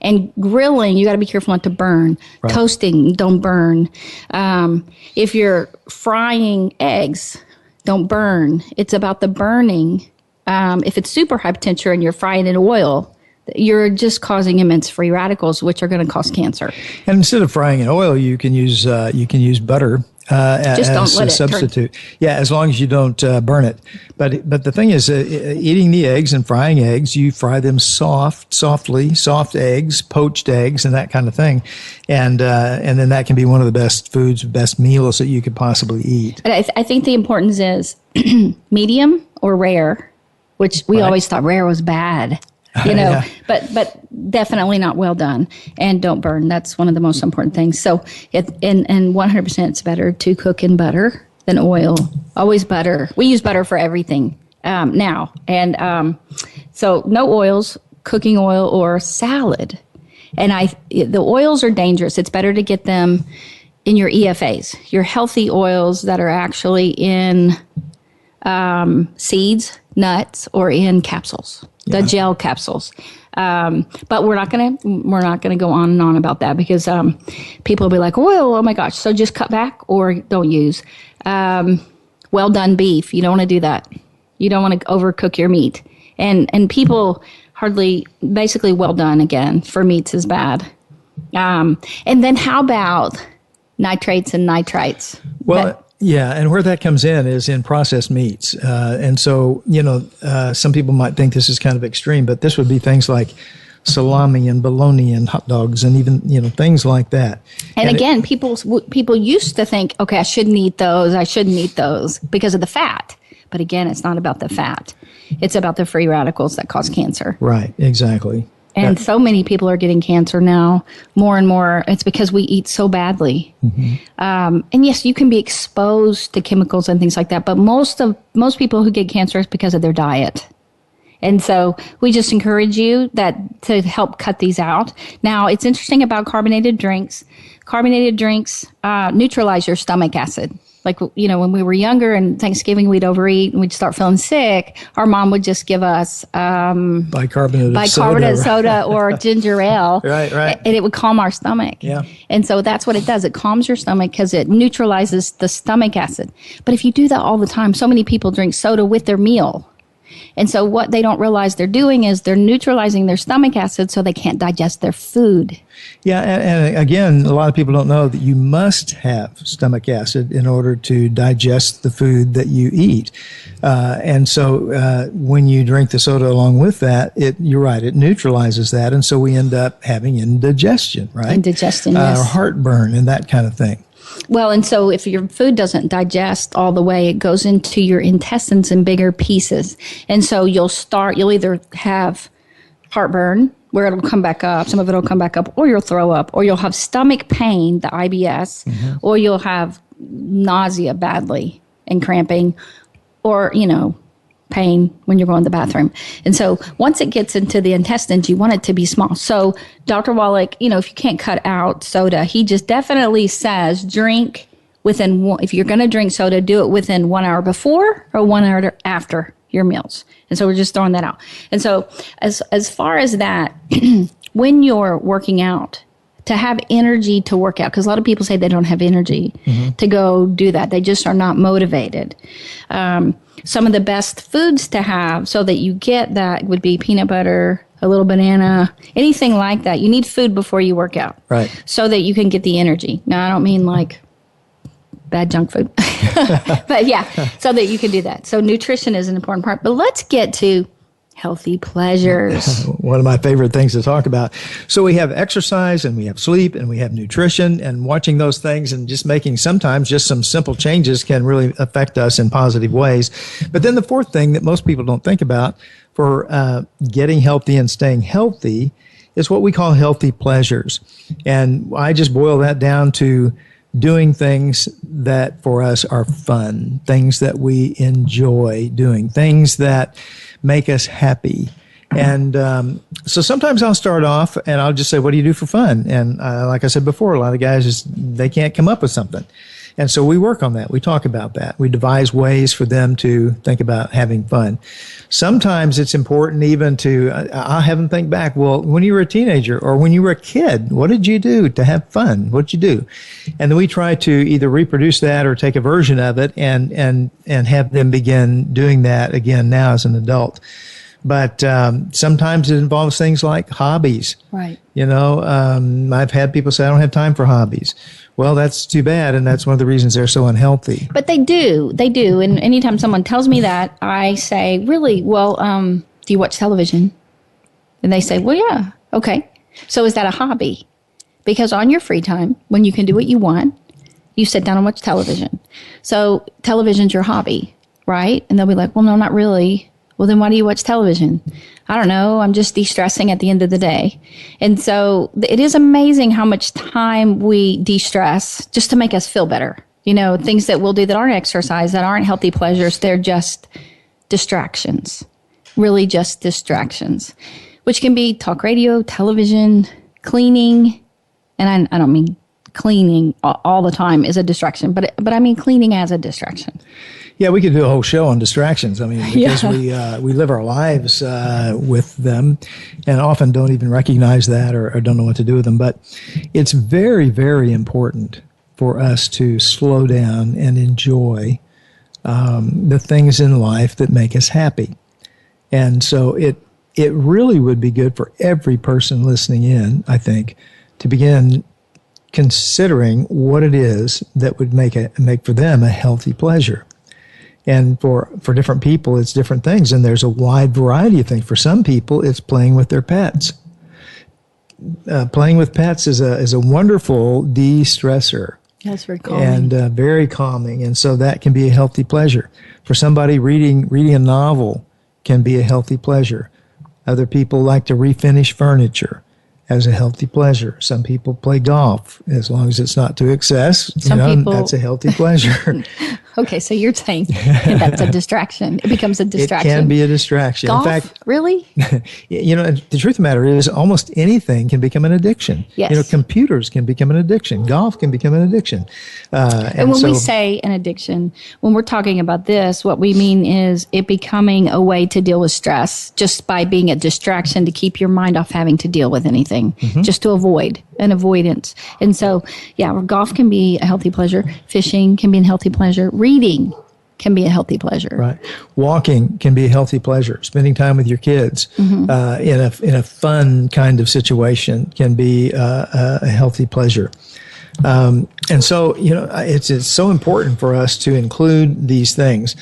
And grilling, you got to be careful not to burn. Right. Toasting, don't burn. If you're frying eggs, Don't burn. It's about the burning. If it's super high potential and you're frying in oil, you're just causing immense free radicals, which are going to cause cancer. And instead of frying in oil, you can use butter Just don't as let a it substitute. Yeah, as long as you don't burn it. But the thing is, eating the eggs and frying eggs, you fry them soft eggs, poached eggs, and that kind of thing, and then that can be one of the best foods, best meals that you could possibly eat. But I think the importance is medium or rare, which we always thought rare was bad. Yeah. but definitely not well done, and don't burn. That's one of the most important things. So, and 100% it's better to cook in butter than oil. Always butter. We use butter for everything now, and so no oils, cooking oil or salad. And the oils are dangerous. It's better to get them in your EFAs, your healthy oils that are actually in seeds, nuts, or in capsules. The gel capsules, but we're not gonna go on and on about that because people will be like, "Oh my gosh!" So just cut back or don't use well done beef. You don't want to do that. You don't want to overcook your meat, and people basically well done again for meats is bad. And then how about nitrates and nitrites? Well. Yeah, and where that comes in is in processed meats. And so, some people might think this is kind of extreme, but this would be things like salami and bologna and hot dogs and even, things like that. And again, people used to think, okay, I shouldn't eat those because of the fat. But again, it's not about the fat. It's about the free radicals that cause cancer. Right, exactly. And so many people are getting cancer now, more and more. It's because we eat so badly. Mm-hmm. And yes, you can be exposed to chemicals and things like that, but most people who get cancer is because of their diet. And so we just encourage you to help cut these out. Now, it's interesting about carbonated drinks. Carbonated drinks neutralize your stomach acid. Like, when we were younger and Thanksgiving, we'd overeat and we'd start feeling sick. Our mom would just give us bicarbonate soda or ginger ale. Right. And it would calm our stomach. Yeah. And so that's what it does. It calms your stomach because it neutralizes the stomach acid. But if you do that all the time, so many people drink soda with their meal. And so what they don't realize they're doing is they're neutralizing their stomach acid so they can't digest their food. Yeah, and again, a lot of people don't know that you must have stomach acid in order to digest the food that you eat. And so when you drink the soda along with that, you're right, it neutralizes that. And so we end up having indigestion, right? Indigestion, yes. Or heartburn and that kind of thing. Well, and so if your food doesn't digest all the way, it goes into your intestines in bigger pieces. And so you'll either have heartburn, where it'll come back up, some of it will come back up, or you'll throw up, or you'll have stomach pain, the IBS, or you'll have nausea badly and cramping, or, pain when you're going to the bathroom. And so once it gets into the intestines, you want it to be small. So Dr. Wallach, if you can't cut out soda, he just definitely says drink if you're going to drink soda, do it within 1 hour before or 1 hour after your meals. And so we're just throwing that out. And so as far as that, when you're working out, to have energy to work out, because a lot of people say they don't have energy to go do that. They just are not motivated. Some of the best foods to have so that you get that would be peanut butter, a little banana, anything like that. You need food before you work out. Right. So that you can get the energy. Now, I don't mean like bad junk food. But yeah, so that you can do that. So nutrition is an important part. But let's get to healthy pleasures. One of my favorite things to talk about. So we have exercise and we have sleep and we have nutrition, and watching those things and just making sometimes just some simple changes can really affect us in positive ways. But then the fourth thing that most people don't think about for getting healthy and staying healthy is what we call healthy pleasures. And I just boil that down to doing things that for us are fun, things that we enjoy doing, things that make us happy. And so sometimes I'll start off and I'll just say, what do you do for fun? And like I said before, a lot of guys, they can't come up with something. And so we work on that. We talk about that. We devise ways for them to think about having fun. Sometimes it's important even to, I'll have them think back, well, when you were a teenager or when you were a kid, what did you do to have fun? What did you do? And then we try to either reproduce that or take a version of it and have them begin doing that again now as an adult. But sometimes it involves things like hobbies. Right. I've had people say, I don't have time for hobbies. Well, that's too bad, and that's one of the reasons they're so unhealthy. But they do. And anytime someone tells me that, I say, really, well, do you watch television? And they say, well, yeah. Okay. So is that a hobby? Because on your free time, when you can do what you want, you sit down and watch television. So television's your hobby, right? And they'll be like, well, no, not really. Well, then why do you watch television? I don't know. I'm just de-stressing at the end of the day. And so it is amazing how much time we de-stress just to make us feel better. Things that we'll do that aren't exercise, that aren't healthy pleasures. They're just distractions, really just distractions, which can be talk radio, television, cleaning. And I don't mean cleaning all the time is a distraction, but I mean cleaning as a distraction. Yeah, we could do a whole show on distractions. I mean, because we live our lives with them and often don't even recognize that or don't know what to do with them. But it's very, very important for us to slow down and enjoy the things in life that make us happy. And so it really would be good for every person listening in, I think, to begin considering what it is that would make for them a healthy pleasure. And for different people, it's different things. And there's a wide variety of things. For some people, it's playing with their pets. Playing with pets is a wonderful de-stressor. That's very calming. And very calming. And so that can be a healthy pleasure. For somebody, reading a novel can be a healthy pleasure. Other people like to refinish furniture as a healthy pleasure. Some people play golf, as long as it's not to excess. People, that's a healthy pleasure. Okay, so you're saying that's a distraction. It becomes a distraction. It can be a distraction. Golf? In fact, really? The truth of the matter is almost anything can become an addiction. Yes. Computers can become an addiction. Golf can become an addiction. And when we say an addiction, when we're talking about this, what we mean is it becoming a way to deal with stress just by being a distraction to keep your mind off having to deal with anything, just to avoid an avoidance. And so, golf can be a healthy pleasure. Fishing can be a healthy pleasure. Reading can be a healthy pleasure. Right. Walking can be a healthy pleasure. Spending time with your kids in a fun kind of situation can be a healthy pleasure. And so, it's so important for us to include these things.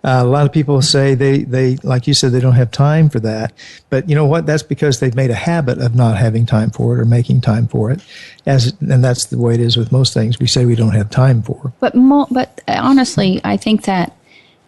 A lot of people say they, like you said, they don't have time for that. But you know what? That's because they've made a habit of not having time for it or making time for it. And that's the way it is with most things we say we don't have time for. But honestly, I think that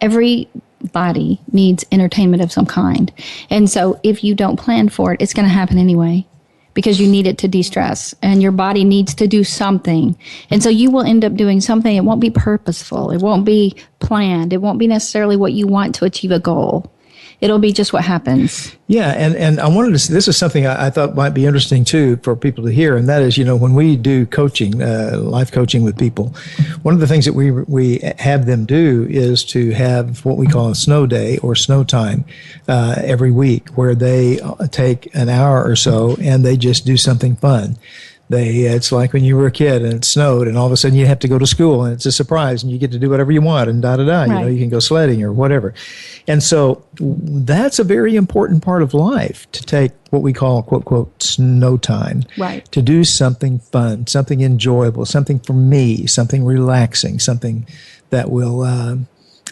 everybody needs entertainment of some kind. And so if you don't plan for it, it's going to happen anyway, because you need it to de-stress and your body needs to do something. And so you will end up doing something. It won't be purposeful. It won't be planned. It won't be necessarily what you want to achieve a goal. It'll be just what happens. Yeah, and I wanted to say, this is something I thought might be interesting too for people to hear, and that is, when we do coaching, life coaching with people, one of the things that we have them do is to have what we call a snow day or snow time every week, where they take an hour or so and they just do something fun. It's like when you were a kid and it snowed and all of a sudden you have to go to school and it's a surprise and you get to do whatever you want and Right. You can go sledding or whatever. And so that's a very important part of life, to take what we call, quote, quote, snow time. Right. To do something fun, something enjoyable, something for me, something relaxing, something that will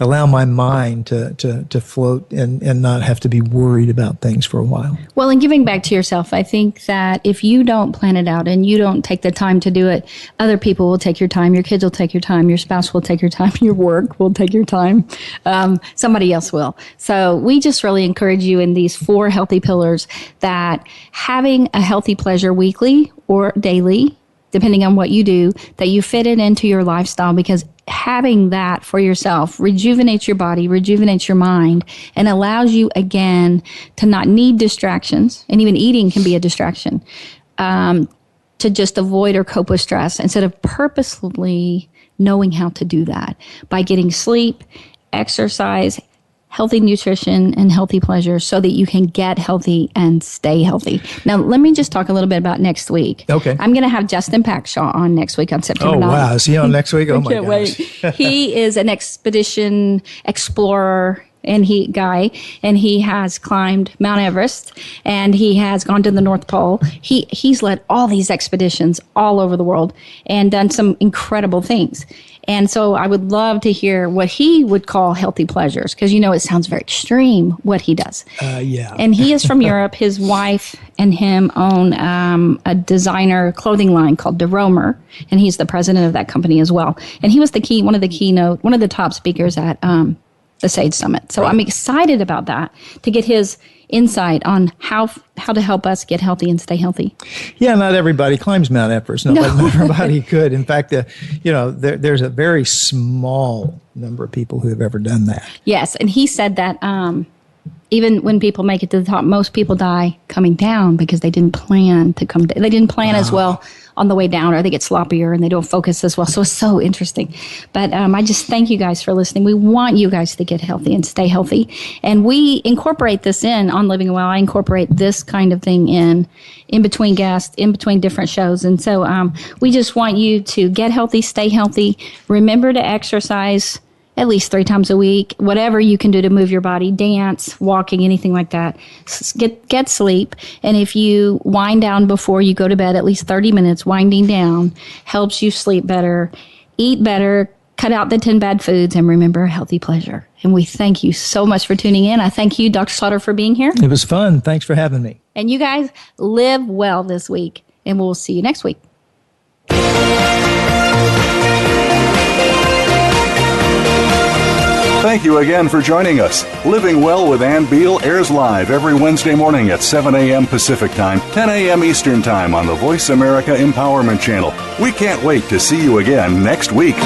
allow my mind to float and not have to be worried about things for a while. Well, and giving back to yourself, I think that if you don't plan it out and you don't take the time to do it, other people will take your time. Your kids will take your time. Your spouse will take your time. Your work will take your time. Somebody else will. So we just really encourage you in these 4 healthy pillars, that having a healthy pleasure weekly or daily, depending on what you do, that you fit it into your lifestyle, because having that for yourself rejuvenates your body, rejuvenates your mind, and allows you, again, to not need distractions. And even eating can be a distraction, to just avoid or cope with stress, instead of purposefully knowing how to do that by getting sleep, exercise, healthy nutrition and healthy pleasure so that you can get healthy and stay healthy. Now, let me just talk a little bit about next week. Okay. I'm going to have Justin Packshaw on next week on September 9th. Oh, wow. Is he on next week? Oh, my Can't wait. He is an expedition explorer and he has climbed Mount Everest, and he has gone to the North Pole. He's led all these expeditions all over the world and done some incredible things. And so I would love to hear what he would call healthy pleasures, because, it sounds very extreme what he does. Yeah. And he is from Europe. His wife and him own a designer clothing line called DeRomer, and he's the president of that company as well. And he was one of the top speakers at the Sage Summit. So I'm excited about that, to get his insight on how to help us get healthy and stay healthy. Yeah, not everybody climbs Mount Everest. Not everybody could. In fact, there's a very small number of people who have ever done that. Yes, and he said that even when people make it to the top, most people die coming down because they didn't plan to come down. They didn't plan as well on the way down, or they get sloppier and they don't focus as well. So it's so interesting. But I just thank you guys for listening. We want you guys to get healthy and stay healthy. And we incorporate this on Living Well. I incorporate this kind of thing in between guests, in between different shows. And so we just want you to get healthy, stay healthy. Remember to exercise at least 3 times a week, whatever you can do to move your body, dance, walking, anything like that. Get sleep. And if you wind down before you go to bed, at least 30 minutes, winding down helps you sleep better, eat better, cut out the 10 bad foods, and remember healthy pleasure. And we thank you so much for tuning in. I thank you, Dr. Slaughter, for being here. It was fun. Thanks for having me. And you guys live well this week, and we'll see you next week. Thank you again for joining us. Living Well with Ann Beal airs live every Wednesday morning at 7 a.m. Pacific Time, 10 a.m. Eastern Time on the Voice America Empowerment Channel. We can't wait to see you again next week.